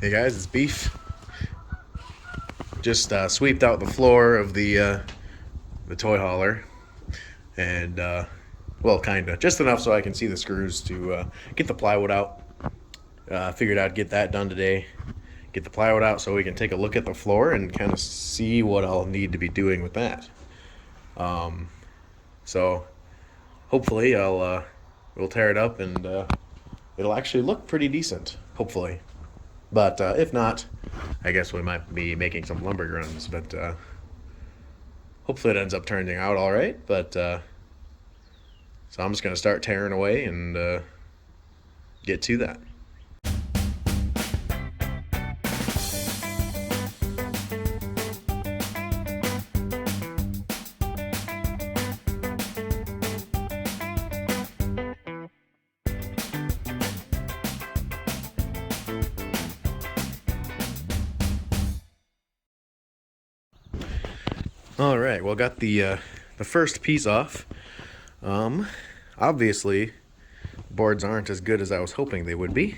Hey guys, it's Beef. Just sweeped out the floor of the toy hauler, and well, kinda just enough so I can see the screws to get the plywood out. Figured I'd get that done today. Get the plywood out so we can take a look at the floor and kind of see what I'll need to be doing with that. So hopefully we'll tear it up and it'll actually look pretty decent. Hopefully. But if not, I guess we might be making some lumber runs. But hopefully it ends up turning out all right. But so I'm just going to start tearing away and get to that. All right, well, got the first piece off. Obviously, boards aren't as good as I was hoping they would be.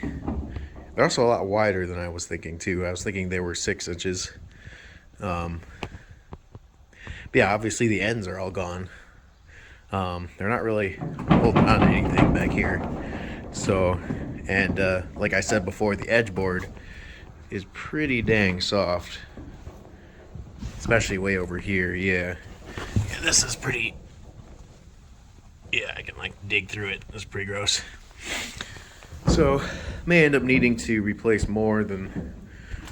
They're also a lot wider than I was thinking too. I was thinking they were 6 inches. But yeah, obviously the ends are all gone. They're not really holding on to anything back here. So, and like I said before, the edge board is pretty dang soft. Especially way over here, yeah. This is pretty, yeah, I can like dig through it. That's pretty gross. So, may end up needing to replace more than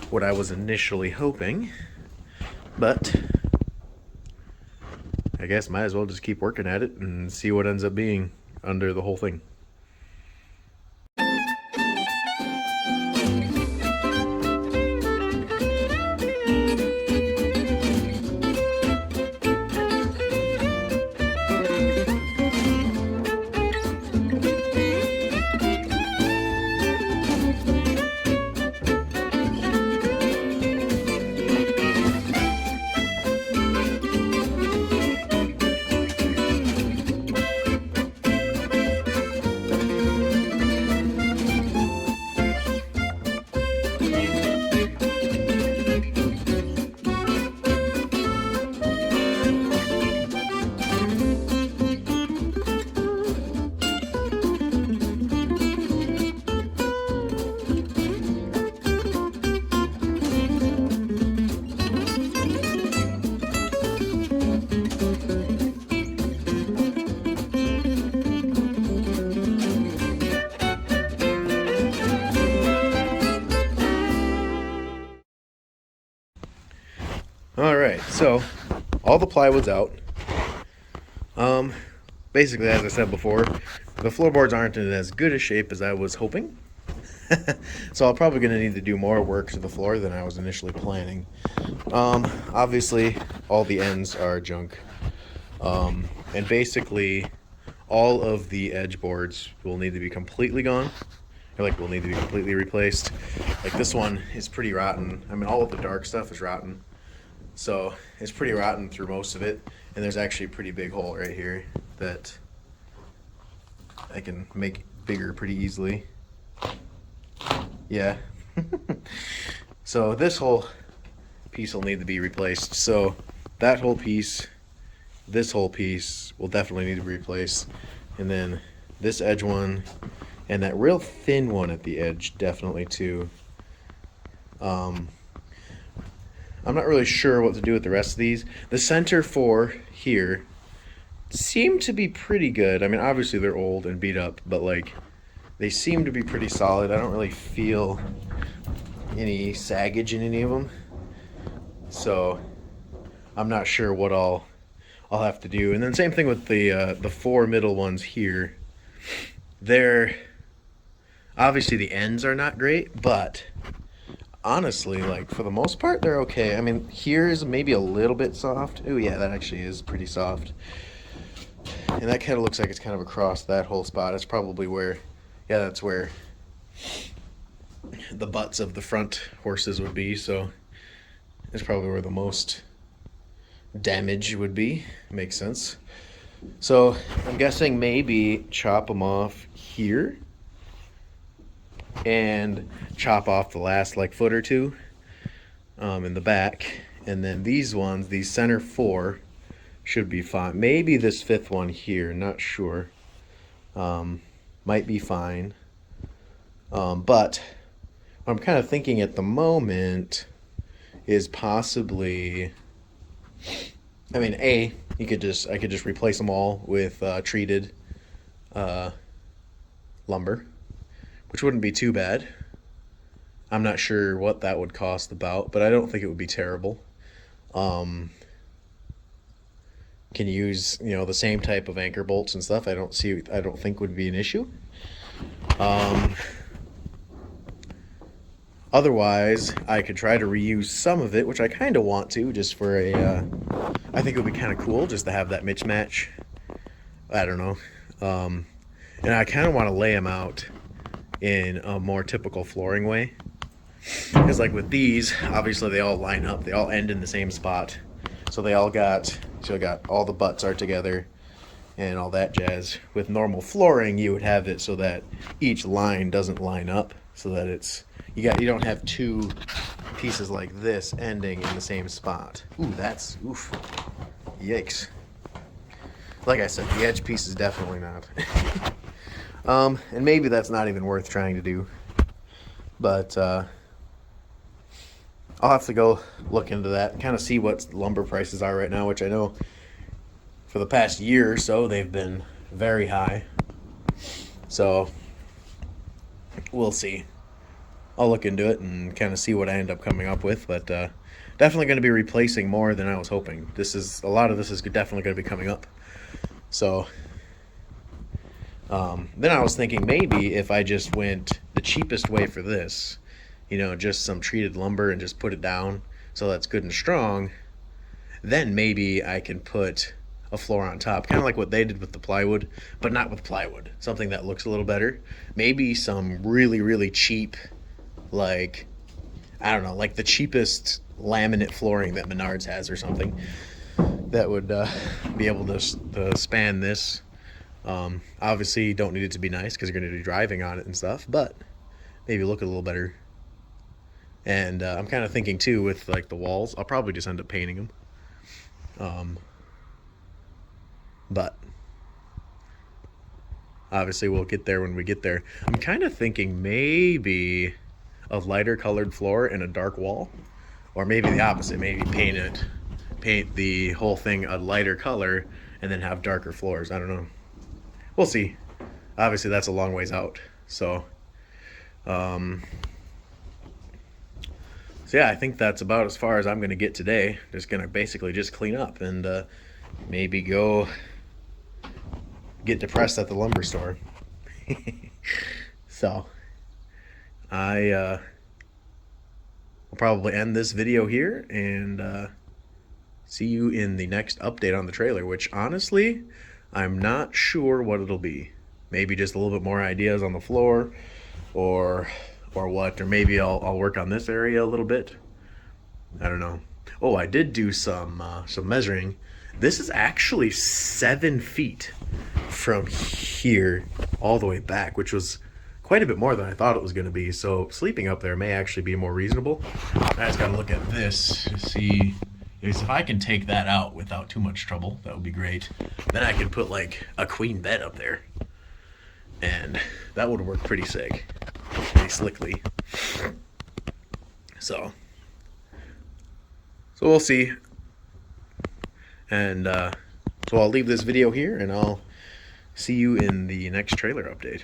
what I was initially hoping. But, I guess might as well just keep working at it and see what ends up being under the whole thing. Alright, so all the plywood's out. Basically, as I said before, the floorboards aren't in as good a shape as I was hoping. So I'm probably going to need to do more work to the floor than I was initially planning. Obviously, all the ends are junk. And basically, all of the edge boards will need to be completely gone. Or like will need to be completely replaced. Like this one is pretty rotten. I mean, all of the dark stuff is rotten. So it's pretty rotten through most of it, and there's actually a pretty big hole right here that I can make bigger pretty easily. Yeah. So this whole piece will need to be replaced. So that whole piece, this whole piece will definitely need to be replaced, and then this edge one, and that real thin one at the edge definitely too. I'm not really sure what to do with the rest of these. The center 4 here seem to be pretty good. I mean, obviously they're old and beat up, but like they seem to be pretty solid. I don't really feel any saggage in any of them. So I'm not sure what I'll have to do. And then same thing with the 4 middle ones here. They're obviously the ends are not great, but honestly, like for the most part, they're okay. I mean, here's maybe a little bit soft. Oh yeah, that actually is pretty soft. And that kind of looks like it's kind of across that whole spot. It's probably where, yeah, that's where the butts of the front horses would be. So it's probably where the most damage would be. Makes sense. So I'm guessing maybe chop them off here and chop off the last like foot or two in the back. And then these ones, these center 4, should be fine. Maybe this 5th one here, not sure. Might be fine. But what I'm kind of thinking at the moment is possibly, I mean, I could just replace them all with treated lumber, which wouldn't be too bad. I'm not sure what that would cost about, but I don't think it would be terrible. Can use, you know, the same type of anchor bolts and stuff. I don't think would be an issue. Otherwise, I could try to reuse some of it, which I kind of want to, just for a, I think it would be kind of cool just to have that mismatch. I don't know. And I kind of want to lay them out in a more typical flooring way. Because like with these, obviously they all line up. They all end in the same spot. So they all got, all the butts are together and all that jazz. With normal flooring, you would have it so that each line doesn't line up, so that it's, you don't have 2 pieces like this ending in the same spot. Ooh, that's, oof, yikes. Like I said, the edge piece is definitely not. And maybe that's not even worth trying to do. But I'll have to go look into that and kind of see what lumber prices are right now, which I know for the past year or so they've been very high. So we'll see. I'll look into it and kind of see what I end up coming up with, but definitely going to be replacing more than I was hoping. A lot of this is definitely going to be coming up. So then I was thinking maybe if I just went the cheapest way for this, you know, just some treated lumber and just put it down so that's good and strong, then maybe I can put a floor on top, kind of like what they did with the plywood, but not with plywood. Something that looks a little better. Maybe some really, really cheap, like, I don't know, like the cheapest laminate flooring that Menards has or something that would be able to span this. Obviously you don't need it to be nice because you're going to be driving on it and stuff, but maybe look a little better. And I'm kind of thinking too with like the walls, I'll probably just end up painting them. But obviously we'll get there when we get there. I'm kind of thinking maybe a lighter colored floor and a dark wall, or maybe the opposite, maybe paint the whole thing a lighter color and then have darker floors. I don't know. We'll see. Obviously that's a long ways out. So yeah, I think that's about as far as I'm going to get today. Just going to basically just clean up and maybe go get depressed at the lumber store. So I will probably end this video here and see you in the next update on the trailer, which honestly I'm not sure what it'll be. Maybe just a little bit more ideas on the floor, or what, or maybe I'll work on this area a little bit. I don't know. Oh, I did do some measuring. This is actually 7 feet from here all the way back, which was quite a bit more than I thought it was going to be. So sleeping up there may actually be more reasonable. I just got to look at this to see if I can take that out without too much trouble. That would be great. Then I could put like a queen bed up there, and that would work pretty sick, pretty slickly. So we'll see. And so I'll leave this video here and I'll see you in the next trailer update.